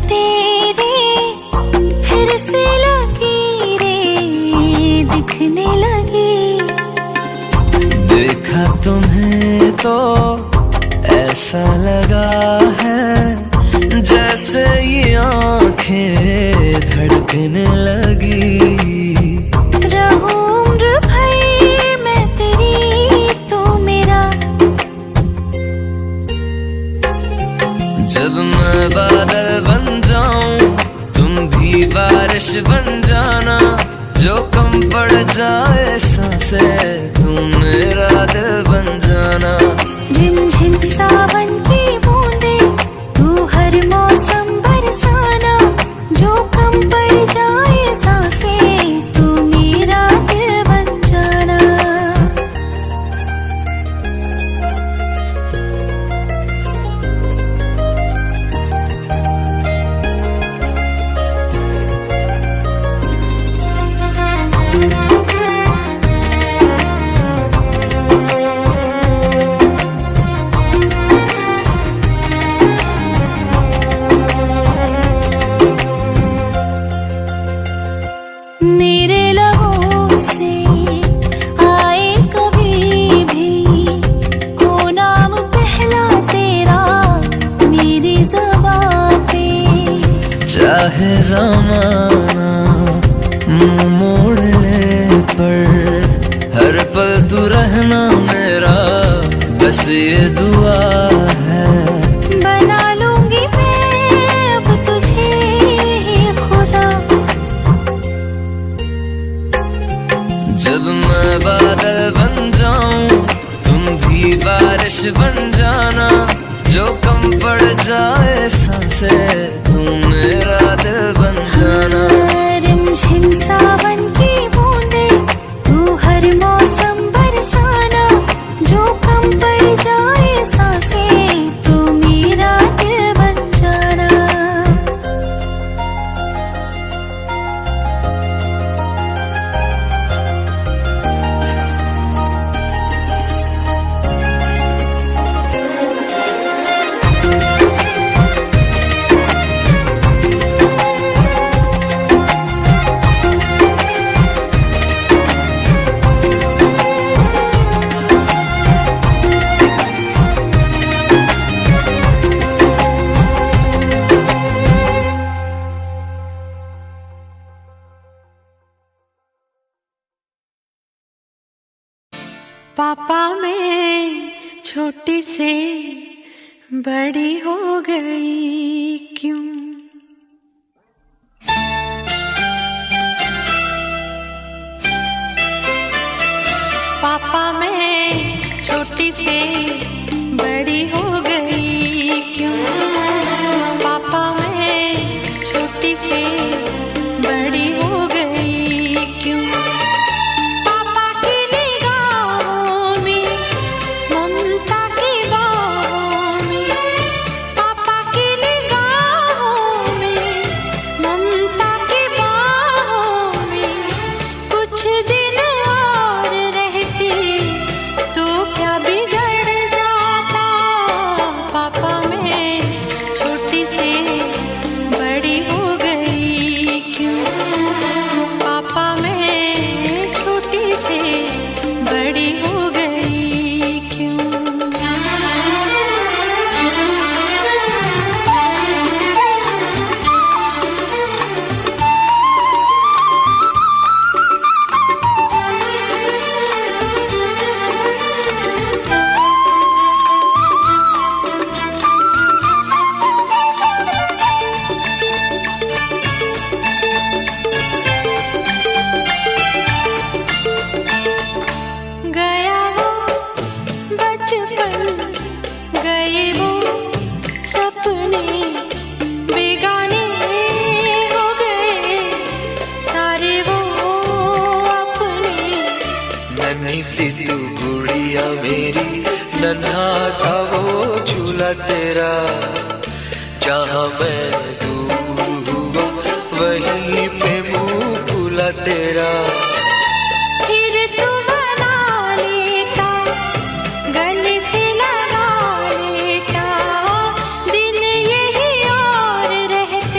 तेरे फिर से लकीरें दिखने लगी। देखा तुम्हें तो ऐसा लगा है जैसे ये आंखें धड़कने लगी। रहूं उम्र भर मैं तेरी तू मेरा। जब मैं बादल बन जाऊं तुम भी बारिश बन जाना। जो कम पड़ जाए सांसें तुम मेरा दिल बन जाना। रिमझिम सावन की बूंदे तू हर मौसम बरसाना। जो कम पड़ जाए सांसें तू मेरा दिल बन जाना। मेरे लबों से आए कभी भी हो नाम पहला तेरा मेरी ज़बां पे। चाहे ज़माना मुंह मोड़ ले पर हर पल तू रहना मेरा बस ये दुआ है। बना लूंगी मैं अब तुझे ही खुदा। जब मैं बादल बन जाऊं तुम भी बारिश बन जाना। जो कम पड़ जाए सांसें तुम मेरा दिल बन जाना। रिमझिम सावन की बूंदे तू हर मौसम बरसाना। जो कम पड़ जाए सांसें तू मेरा दिल बन जाना। पापा मैं छोटी से बड़ी हो गई क्यों? पापा मैं छोटी से बड़ी हो गई क्यों? पापा मैं छोटी से बड़ी हो गई क्यों? सी तू गुड़िया मेरी नन्हा सा वो झूला तेरा। जहाँ मैं दूर हुआ वहीं पे मुँह फूला तेरा। फिर तू बना लेता गले से लगा लेता दिन यही और रहता।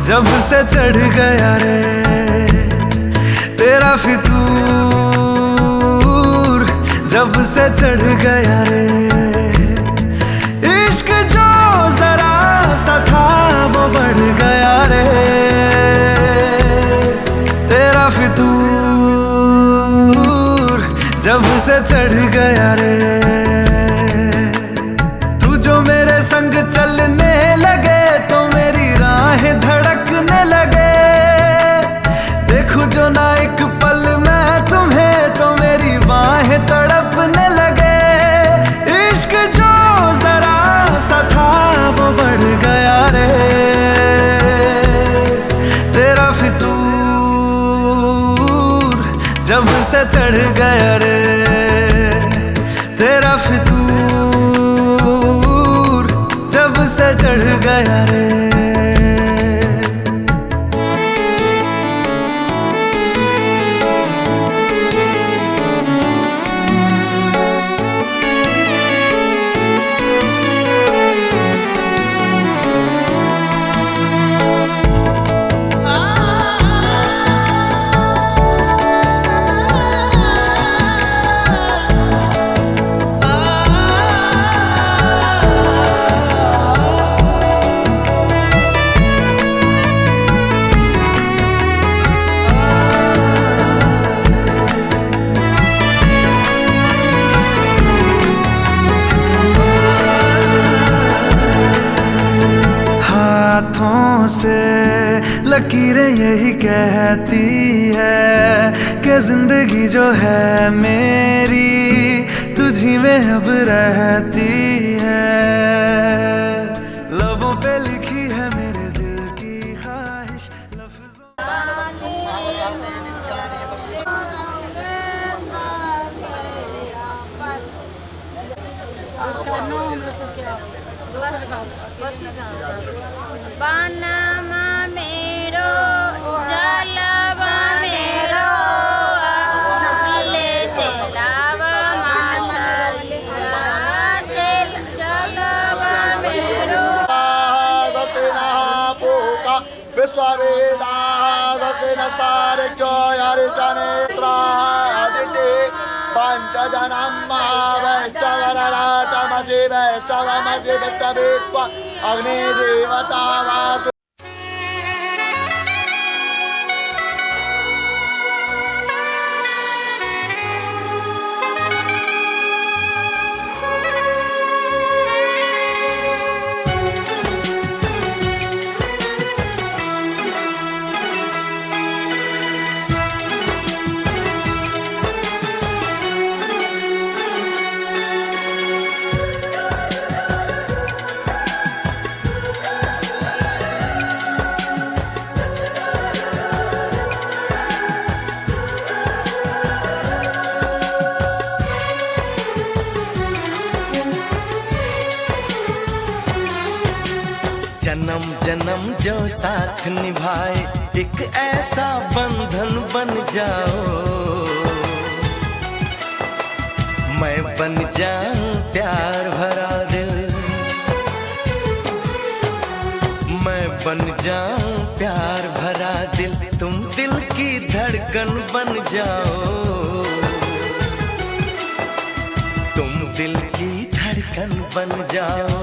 जब से चढ़ गया रे तेरा फितूर, जब से चढ़ गया रे इश्क जो जरा सा था वो बढ़ गया रे तेरा फितूर, जब से चढ़ गया रे। तू जो मेरे संग चलने लगे तो मेरी राहें धड़कने लगे, देखूं जो ना एक पल मैं तुम्हें तो मेरी बाहें तड़पने लगे। इश्क जो जरा सा था वो बढ़ गया रे तेरा फितूर, जब से चढ़ गया रे तेरा फितूर, जब से चढ़ गया रे। हाथों से लकीरें यही कहती है कि जिंदगी जो है मेरी तुझी में अब रहती है। लबों पे लिखी है मेरे दिल की ख्वाहिश लफ्ज़ों बनवा मेरो जलवा मेरो ले चलावा माछलिया जलवा मेरो विश्ववेदा पंचजनम वैष्णवरणाटमसि वैष्णवमसि वित्तवित्वा अग्निदेवता वासु। जन्म जन्म जो साथ निभाए एक ऐसा बंधन बन जाओ, मैं बन जाऊं प्यार भरा दिल, मैं बन जाऊं प्यार भरा दिल, तुम दिल की धड़कन बन जाओ, तुम दिल की धड़कन बन जाओ।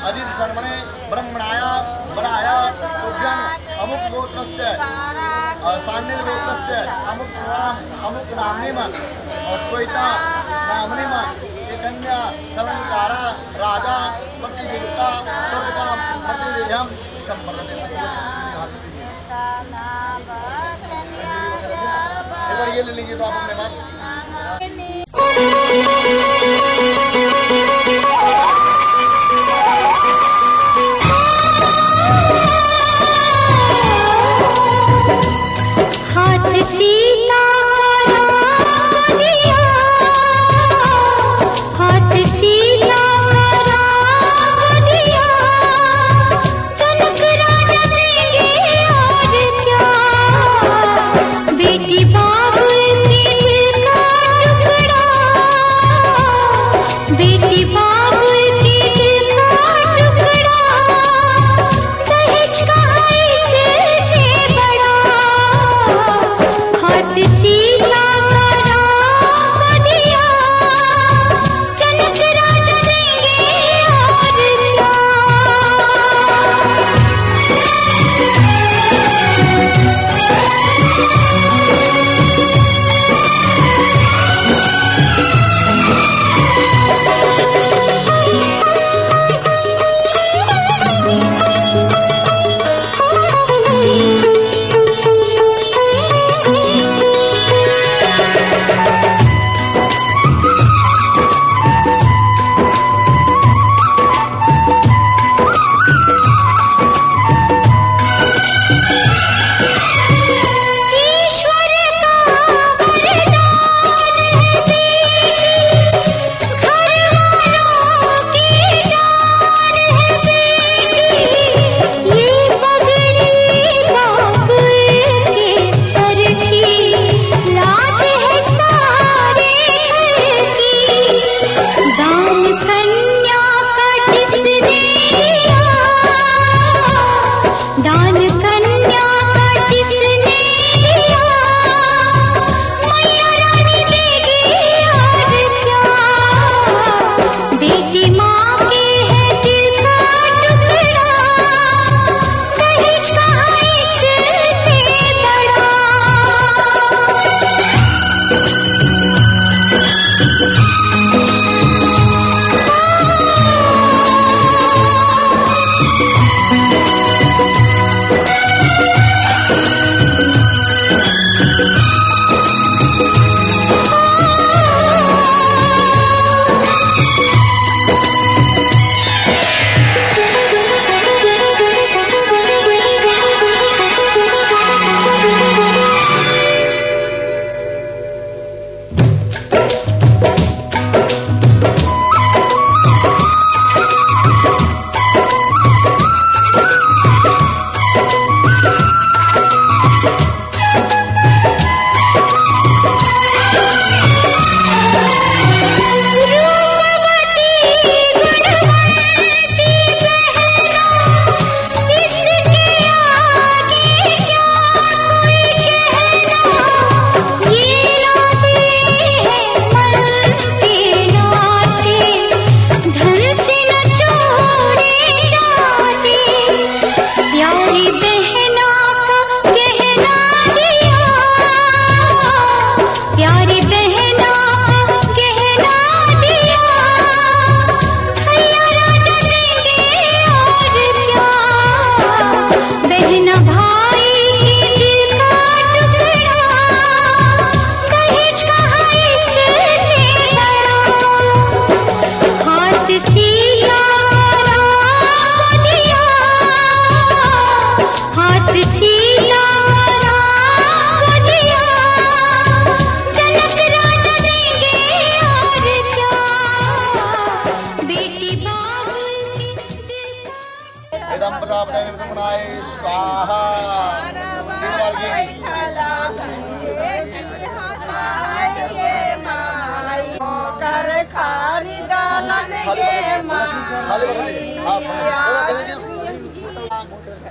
अजित शर्मणे ब्रह्मणाय वराय तुभ्यं अमुक गोत्रस्य सान्निल गोत्रस्य अमुक नाम अमुक नामनिम श्वेता नामनिम एकन्या सलंकारा राजा प्रतिदेवता स्वर्गकाम प्रतिदेहम संपर्कते। एक बार ये ले लीजिए तो आप अपने पास।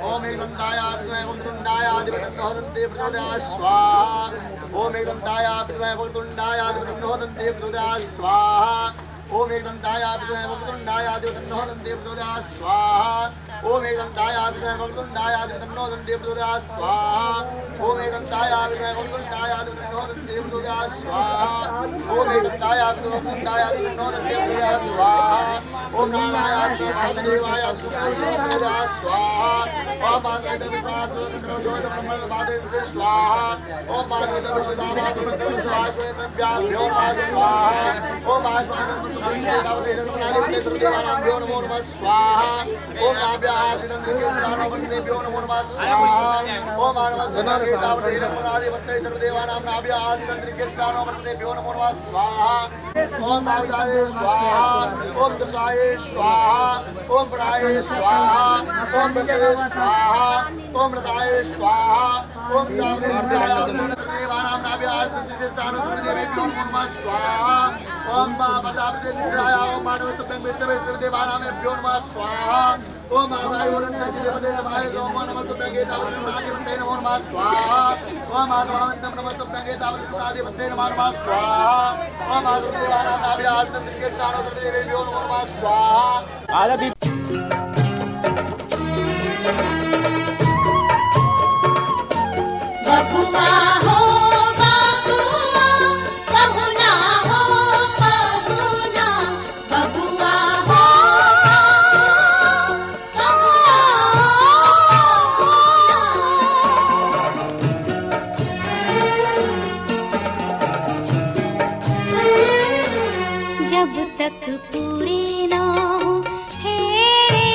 ओम एकदंताय विद्महे वक्रतुंडाय वक्रतुंडाय प्रचोदयात् स्वाहा। ओम एकदंताय विद्महे वक्रतुंडाय वक्रतुंडाय प्रचोदयात् स्वाहा। ओम एकदंताय विद्महे वक्रतुंडाय वक्रतुंडाय प्रचोदयात् स्वाहा। ओम एकदंताय विद्महे वक्रतुंडाय वक्रतुंडाय प्रचोदयात् स्वाहा। ओम एकदंताय विद्महे वक्रतुंडाय वक्रतुंडाय प्रचोदयात् स्वाहा। ओम एकदंताय विद्महे वक्रतुंडाय वक्रतुंडाय प्रचोदयात् स्वाहा। ओम नारायणाय वासुदेवाय प्रचोदयात् स्वाहा। ओम माधवेन्द्र विश्वासोदर ब्रह्मणे स्वाहा। ओम माधवेन्द्र विश्वासोदर स्वाहा। ओम देवानाभ्यो नमो नमः स्वाहा। ओम नाभ्यादिभ्यो नमो नमः स्वाहा। ओम नाभ्यादिभ्यो नमो नमः स्वाहा। ओम भाविदाय स्वाहा। ओम दशाय स्वाहा। ओम प्राय स्वाहा। ओम प्रसय स्वाहा। ओम रताय स्वाहा। ओम देवानाभ्यो नमो नमः स्वाहा। ओम प्रजापतिन्द्राय ओम मानवस्तुभ्यं विष्णुदेवानाभ्यो नमः स्वाहा। ओम आवायुरन्तरिक्षदेवते समाय ओम नमस्तुभ्यं गीतावनादिपते नमो नमः स्वाहा। ओम आत्मावन्तं नमस्तुभ्यं गीतावनादिपते नमो नमः स्वाहा। ओम आदिदेवानाभ्यो नमो नमः स्वाहा। बबुआ हो बबुआ, बहुना हो बहुना, बबुआ हो बहुना जब तक पूरे ना हो हेरे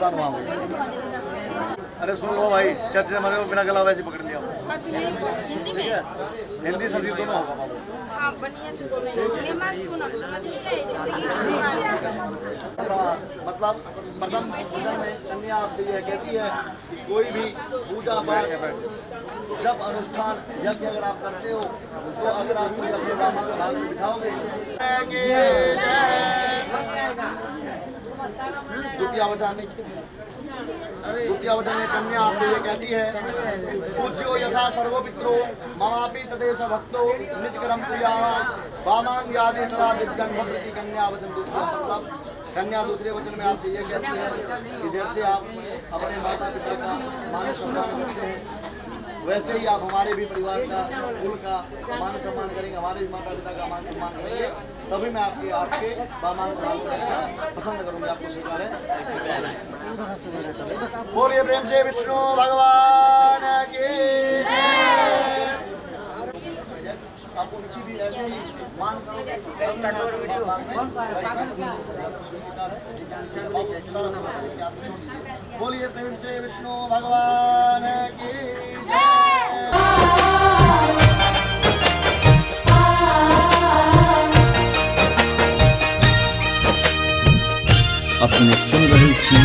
सामान वहाँ पे। अरे सुन लो भाई, चर्च से मरे बिना गला वैसे पकड़ लिया। बस ये हिंदी में हिंदी संस्कृत दोनों होगा बाबू। हाँ बढ़िया से सुनाइए, मेहमान सुनम समझ गए, जिंदगी का सवाल। मतलब प्रथम वचन में कन्या आपसे यह कहती है कि कोई भी पूजा पाठ जब अनुष्ठान यज्ञ अगर आप करते हो तो अगर आप कोई अपने बाबा को हाथ में बिठाओगे। द्वितीय वचन में कन्या आपसे ये कहती है पूज्यो यथा सर्वपित्रो ममापि तदेश भक्तो निजकरम प्रियावा वामांग यादि तरा दिव्यंग प्रति कन्या वचन द्वितीय। मतलब कन्या दूसरे वचन में आपसे ये कहती है कि जैसे आप अपने माता पिता का मान सम्मान करते हैं वैसे ही आप हमारे भी परिवार का कुल का मान सम्मान करेंगे, हमारे भी माता पिता का मान सम्मान करेंगे, तभी मैं आपके बामान को पसंद करूंगी, आपको स्वीकार है। बोलिए प्रेम से विष्णु भगवान की जय। आपको उनकी भी ऐसे ही मान करोगे। बोलिए प्रेम से विष्णु भगवान की जय। अपने सुन रही थी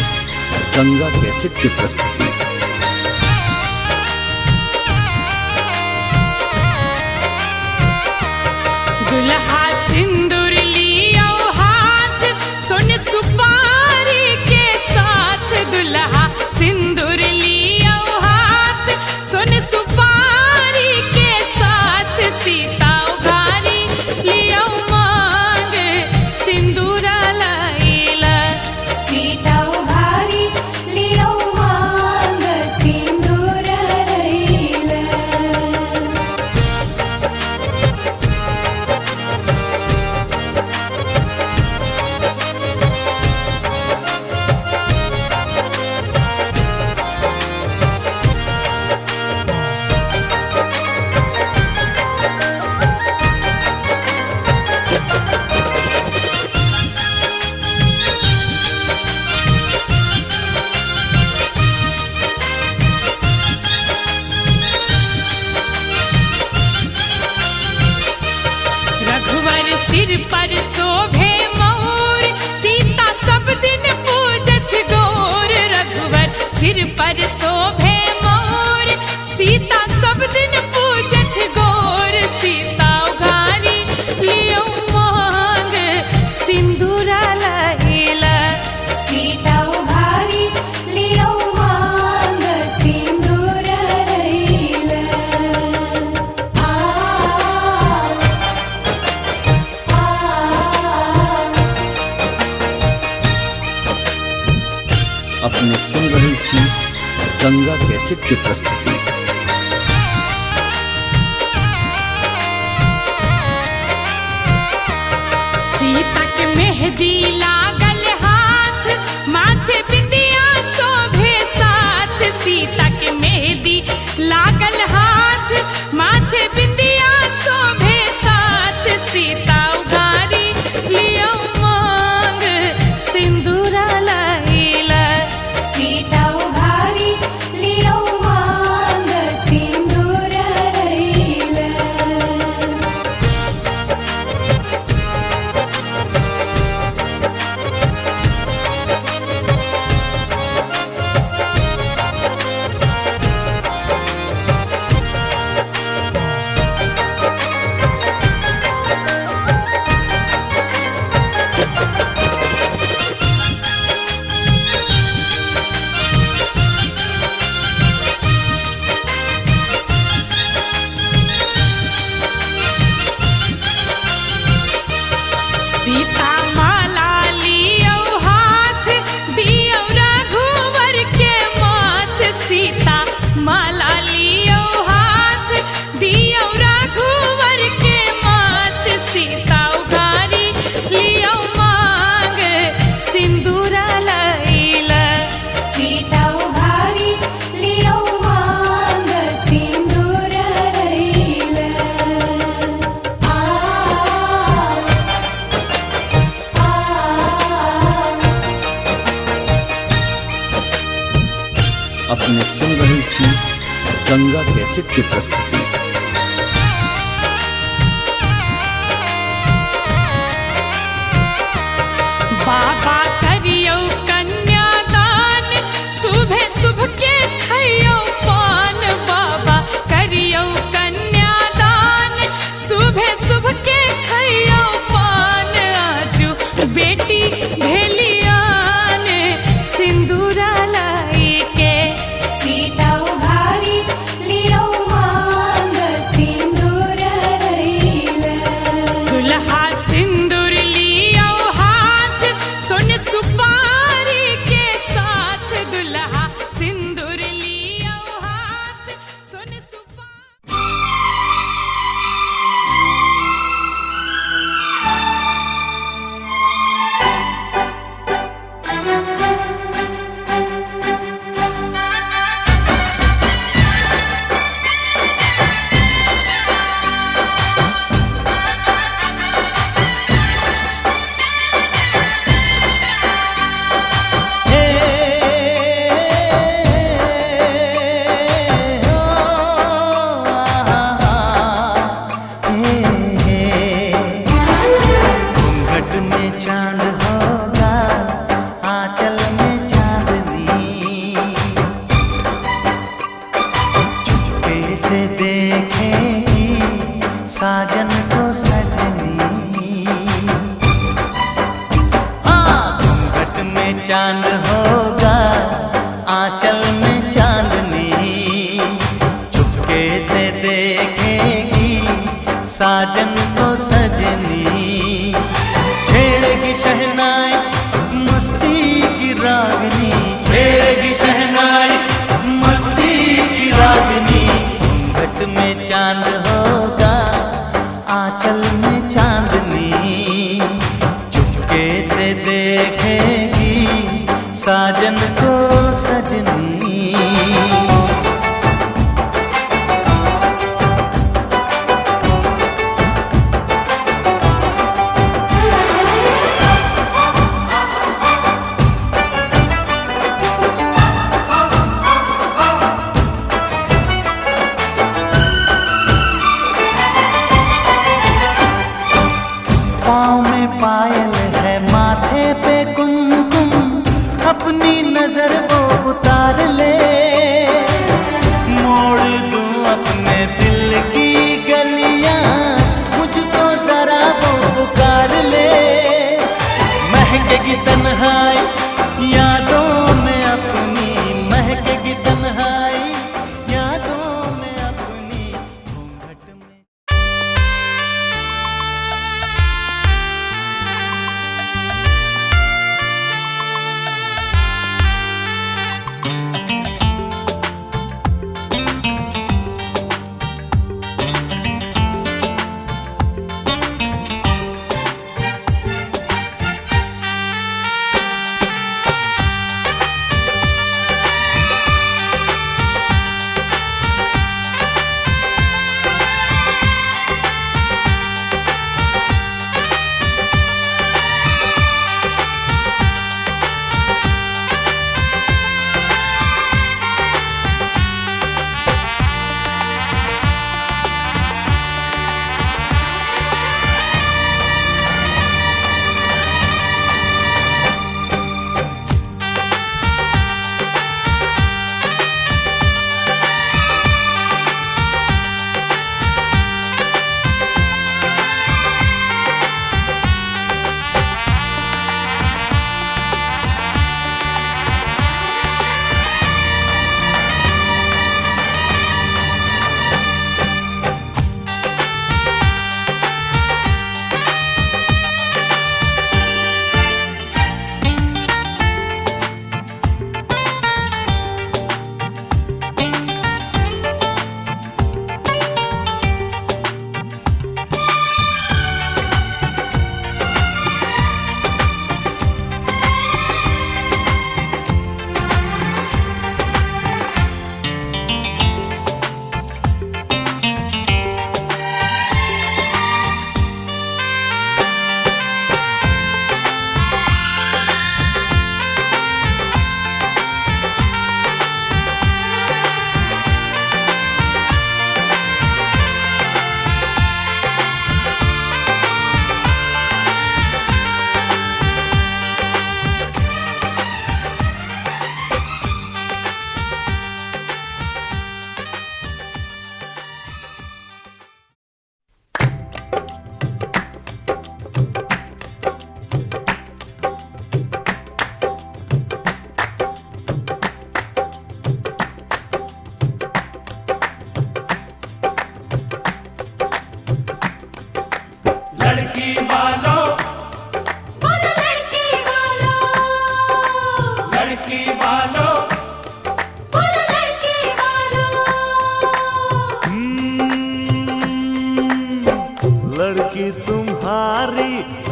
गंगा कैसेट की प्रस्तुति। दुल्हा सिंदूर लियो हाथ सुन सुपारी के साथ, दुल्हा सिंदूर लियो हाथ सुन सुपारी के साथ, सीता उघारी लियो मांग सिंदूर लाइला, सीता उघारी लियो मांग सिंदूर लैला। रघुवर सिर पर शोभे मोर, सीता सब दिन पूजत गौर, रघुवर सिर पर शोभे मोर, सीता सब दिन पूजत गौर, सीता उघारी लियो मांग सिंदूर लाइला, सीता उघारी लियो मांग सिंदूर लैला। अपने सुन रही थी गंगा कैसेट की प्रस्तुति। सीता के मेहंदी लागल हाथ, माथे बिंदिया शोभे साथ, सीता के मेहंदी लागल हाथ, माथे बिंदिया शोभे साथ, सीता उघारी लियो मांग सिंदूर लाइला, सीता उघारी लियो मांग सिंदूर लैला। सीता माला लियो हाथ, दियो रघुवर के माथ, सीता माला लियो हाथ, दियो रघुवर के माथ, सीता उघारी लियो मांग सिंदूर लाइला, सीता उघारी लियो मांग सिंदूर लैला। सुन रही थी गंगा कैसेट की प्रस्तुति। बाबा करियो कन्यादान, सुबह सुबह के खइयो पान। बाबा करियो कन्यादान, सुबह सुबह के खइयो पान। आजू बेटी भेलियान सिंदूरा लाई के, सीता उघारी लियो मांग सिंदूर लैला। दुल्हा सिंदूर लियो हाथ, सोन सुपारी के साथ। दुल्हा सिंदूर लियो हाथ, सोन सुपारी। घूंघट में चांद होगा, आंचल में चांदनी। चुपके से देखेगी साजन को सजनी। हाँ, घूंघट में चांद होगा, आंचल में चांदनी। चुपके से देखेगी साजन को सजनी। छेड़ेगी शहनाई मस्ती की रागनी, छेड़ेगी शहनाई मस्ती की रागनी। घूंघट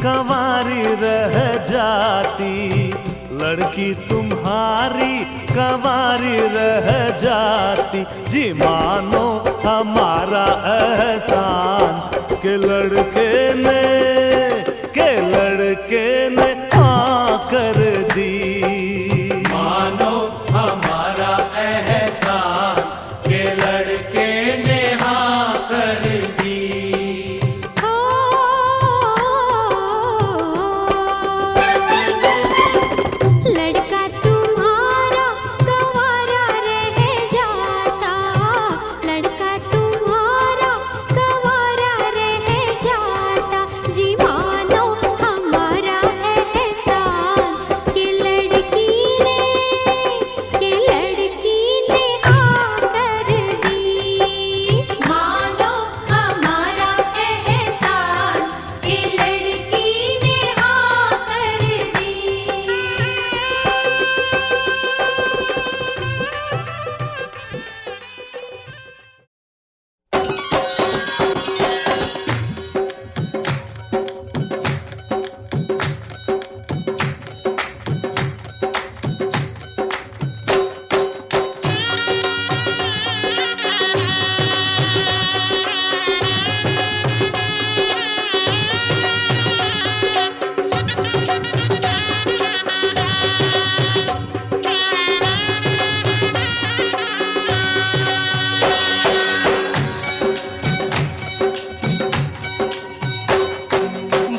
कंवारी रह जाती, लड़की तुम्हारी कंवारी रह जाती। जी मानो हमारा एहसान के लड़के ने हाँ कर दी। मानो हमारा एहसान के लड़के ने हाँ कर दी। लड़का तुम्हारा कंवारा रह जाता, लड़का तुम्हारा कंवारा रह जाता। जी मानो हमारा एहसान कि लड़की ने हाँ कर दी। मानो हमारा एहसान कि लड़की ने हाँ कर दी।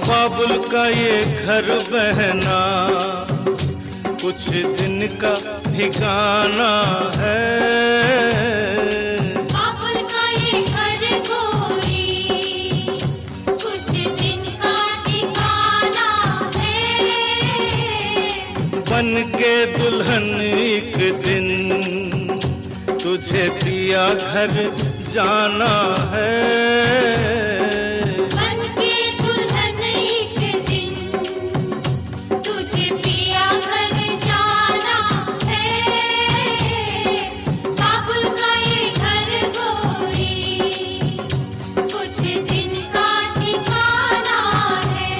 बाबुल का ये घर बहना कुछ दिन का ठिकाना है। बाबुल का ये घर गोरी कुछ दिन का ठिकाना है। बन के दुल्हन एक दिन तुझे पिया घर जाना है। बन के दुल्हन एक दिन तुझे पिया घर जाना है। बाबुल का ये घर गोरी कुछ दिन का ठिकाना है।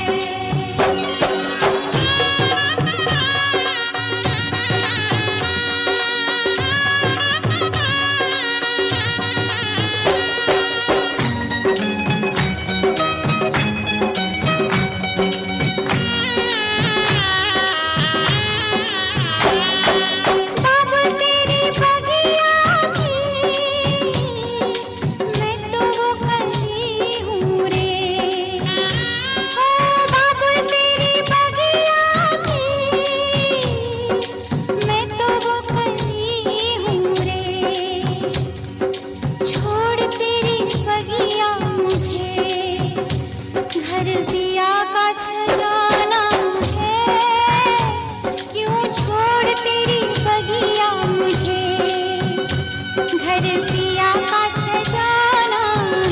बाबुल तेरी बगिया की मैं तो वो कली हूँ रे। ओ बाबुल तेरी बगिया की मैं तो वो कली हूँ रे। छोड़ तेरी बगिया मुझे घर दिया का सजाना है। क्यों छोड़ तेरी बगिया मुझे घर दिया का सजाना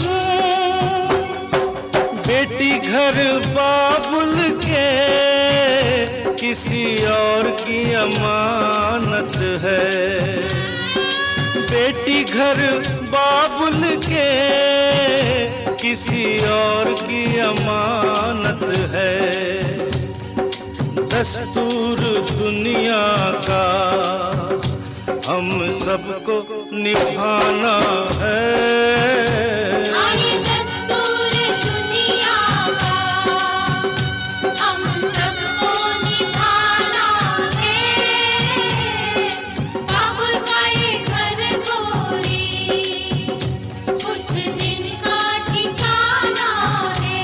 है। बेटी घर बाबुल के किसी और की अमानत है। बेटी घर बाबुल के किसी और की अमानत है। दस्तूर दुनिया का हम सबको निभाना है। आए दस्तूर दुनिया का हम सबको निभाना है। बाबुल का ये घर गोरी कुछ दिन का ठिकाना है।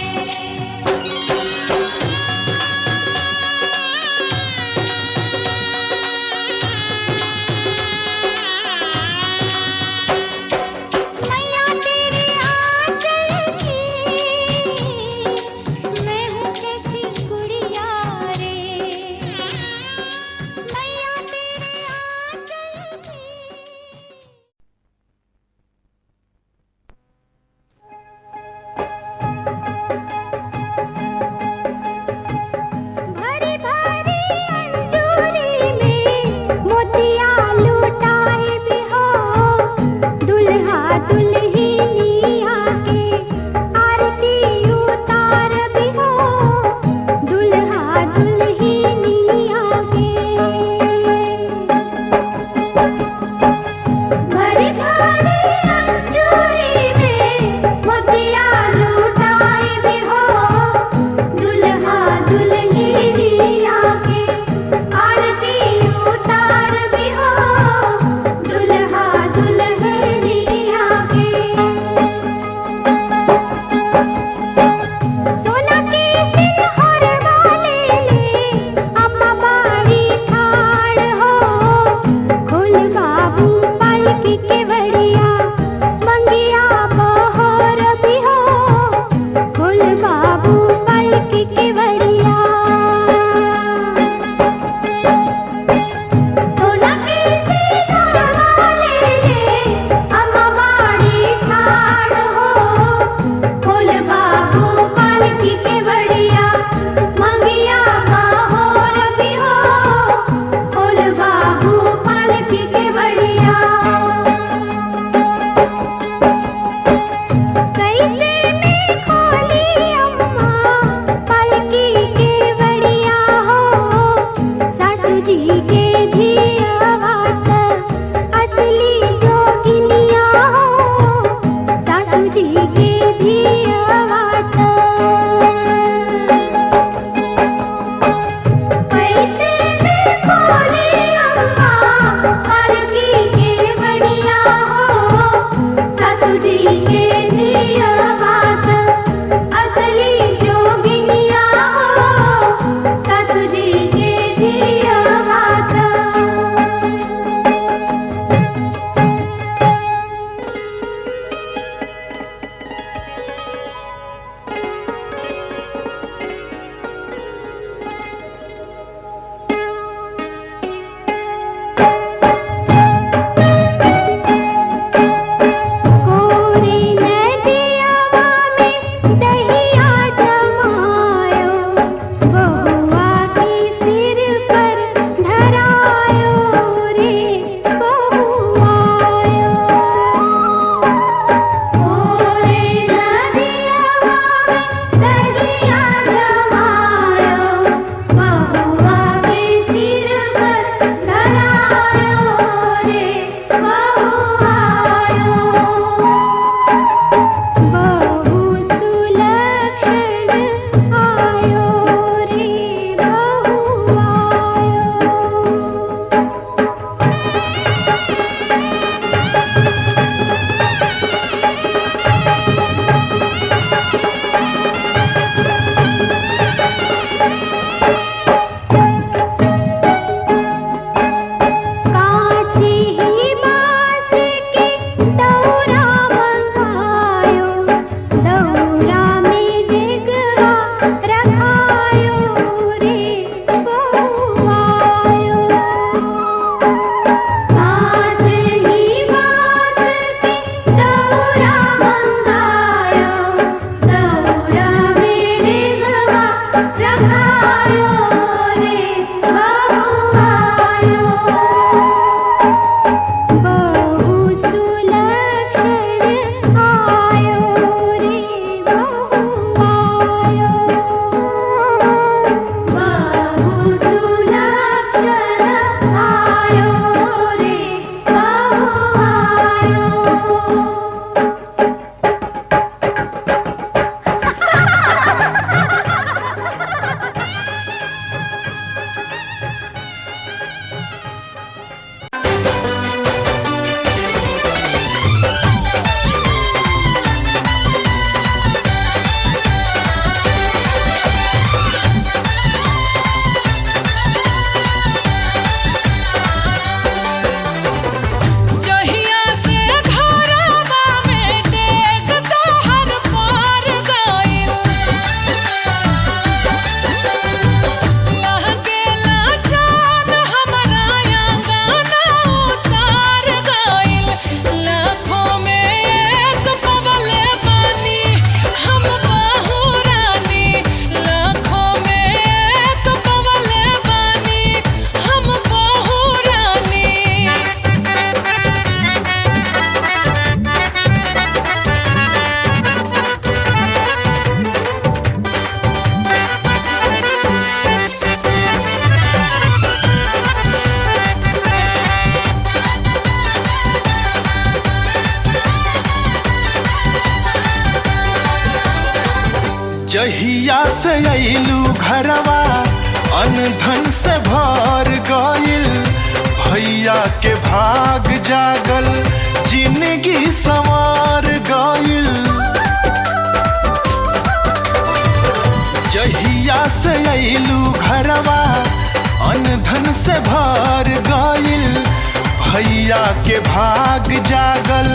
थारी थारी अंजूरी में मोतिया लुटाए भी हो दुल्हा दुल्हनिया के आरती उतार भी हो दुल्हा दुल्हनिया के सोना के सिंहर वाले ले अम्मा बाड़ी ठाड़ हो खोल बाबू पालकी के बड़िया जहिया से अइलू घरवा अनधन से भर गइल, भैया के भाग जागल जिंदगी संवार गइल। जहिया से अइलू घरवा अनधन से भर गइल, भैया के भाग जागल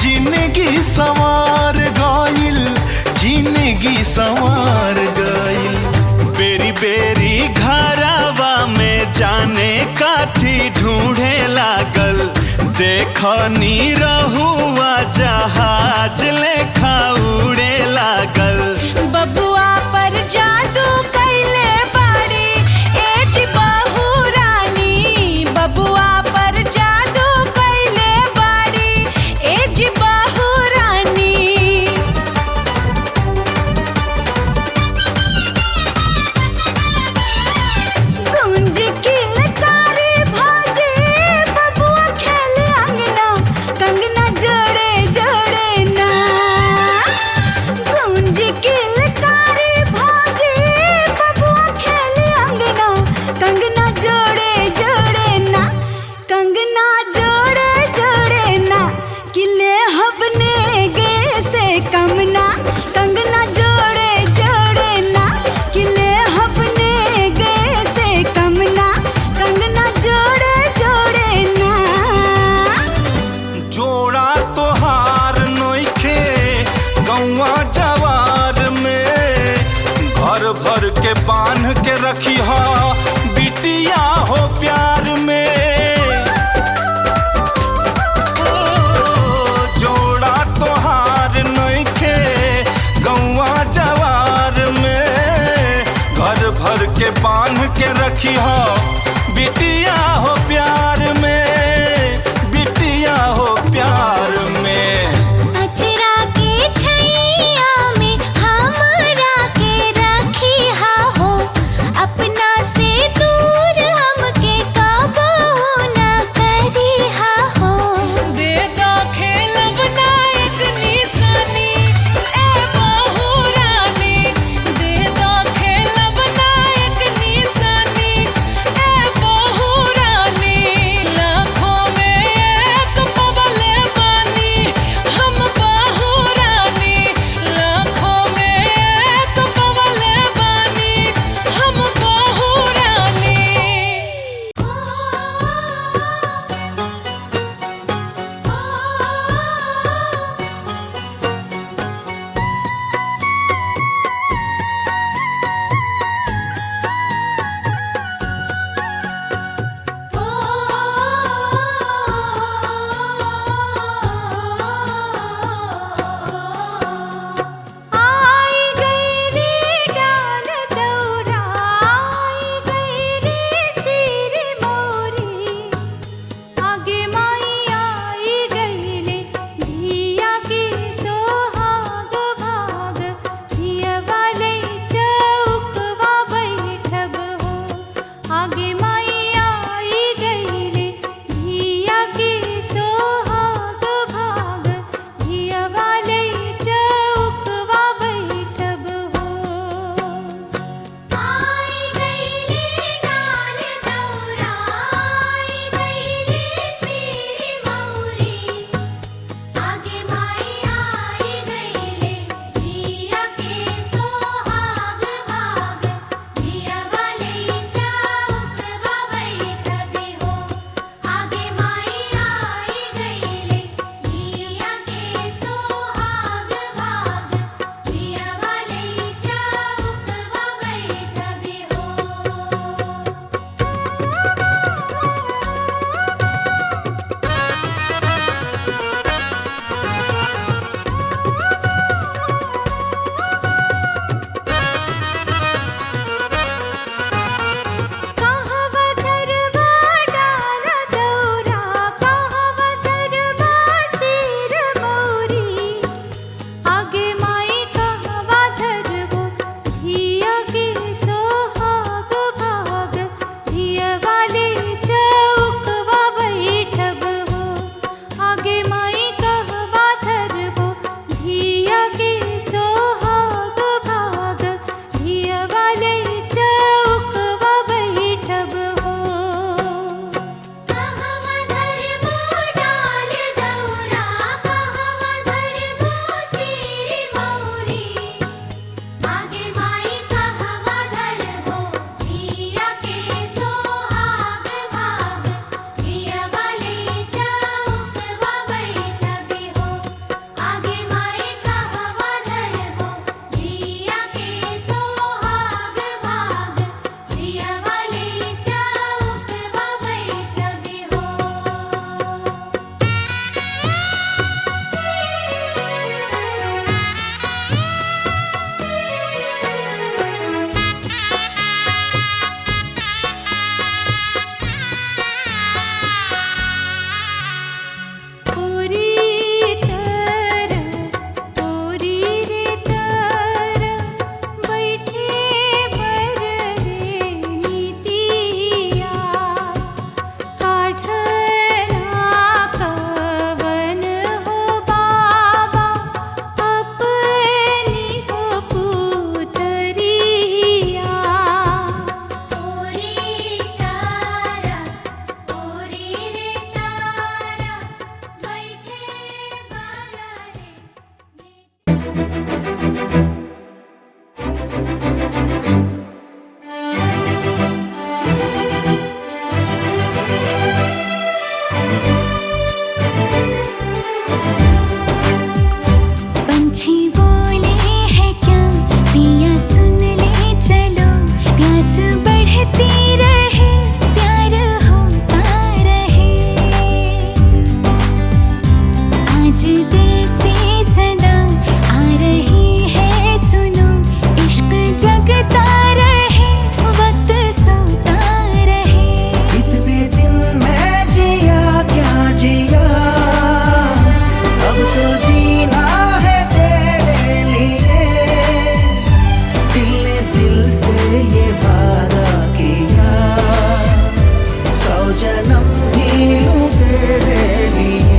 जिंदगी संवार गइल, जिंदगी संवार गइल। बेरी बेरी घरवा में जाने काथी ढूंढे लागल, देखनी रहुआ जहाज लेखा उड़े लागल। बबुआ पर जादू कैले बाड़ी एज बहू रानी, बबुआ पर जादू कैले बाड़ी एज बहू रानी। गुंज की लकारी भाजे बबुआ खेले अंगना, कंगना जोड़े जोड़े ना। गुंज की लकारी भाजे बबुआ खेले अंगना, कंगना जोड़े जोड़े ना, कंगना जोड़े जोड़े ना। किले हबने गे से कमना, कंगना जोड़े जोड़े ना। किले हबने गे से कमना, कंगना जोड़े जोड़े ना। जोड़ा तोहार नोखे गौवा जवार में, घर भर के बांध के रखी हो बिटिया हो प्यार में। ओ, जोड़ा तोहार नोखे गौवा जवार में, घर भर के बांध के रखी हो बिटिया हो प्यार में, बिटिया हो प्यार में। अचरा के छैया में हमरा के रखी हा हो, अपना से दूर हमके कबहू न करी हा हो। दे दो खेलब नायक निशानी ए बहू रानी, दे दो खेलब नायक निशानी ए बहू रानी। आज दिल से सदा आ रही है सुनो, इश्क जगता रहे वक्त सोता रहे। इतने दिन मैं जिया क्या जिया, अब तो जीना है तेरे लिए। दिल ने दिल से ये वादा किया, 100 जन्म भी लूं तेरे लिए।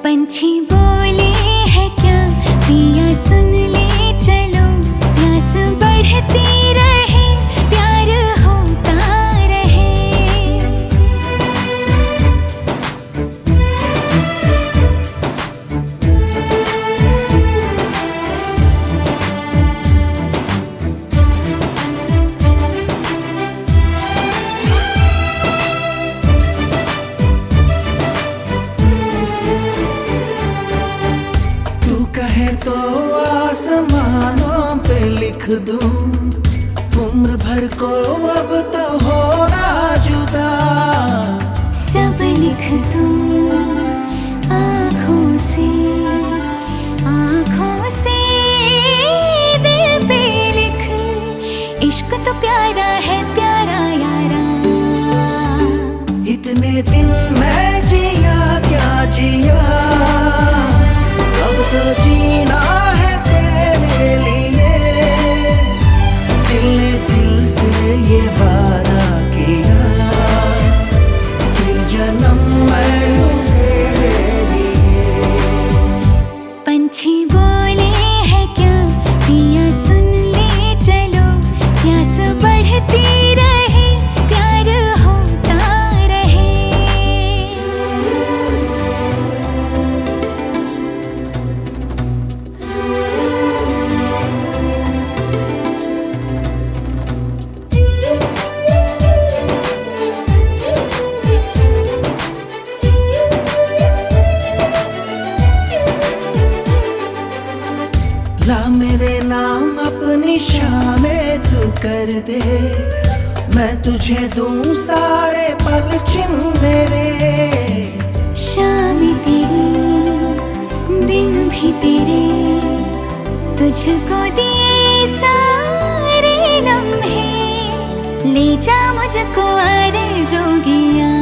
पंछी बोले है क्या पिया सुन ले चलो, प्यास बढ़ती रहे प्यार होता रहे। तू कहे तो आसमानों पे लिख दूं, उम्र भर को अब तो होना जुदा। सब लिख दूं आँखों से दिल पे लिख, इश्क तो प्यारा है प्यारा यारा। इतने दिन मैं जिया क्या जिया, अब तो जीना है तेरे लिए। दिल ने दिल से ये वादा किया, फिर जन्म मैं लूं तेरे लिए। पंछी बोले है क्या पिया सुन ले चलो, प्यास बढ़ती रहे प्यार होता रहे। ला मेरे नाम अपनी शामें तू कर दे, मैं तुझे दूं सारे पल छिन मेरे। शाम तेरी दिन भी तेरे, तुझको दिए सारे लम्हे, ले जा मुझको अरे जोगिया।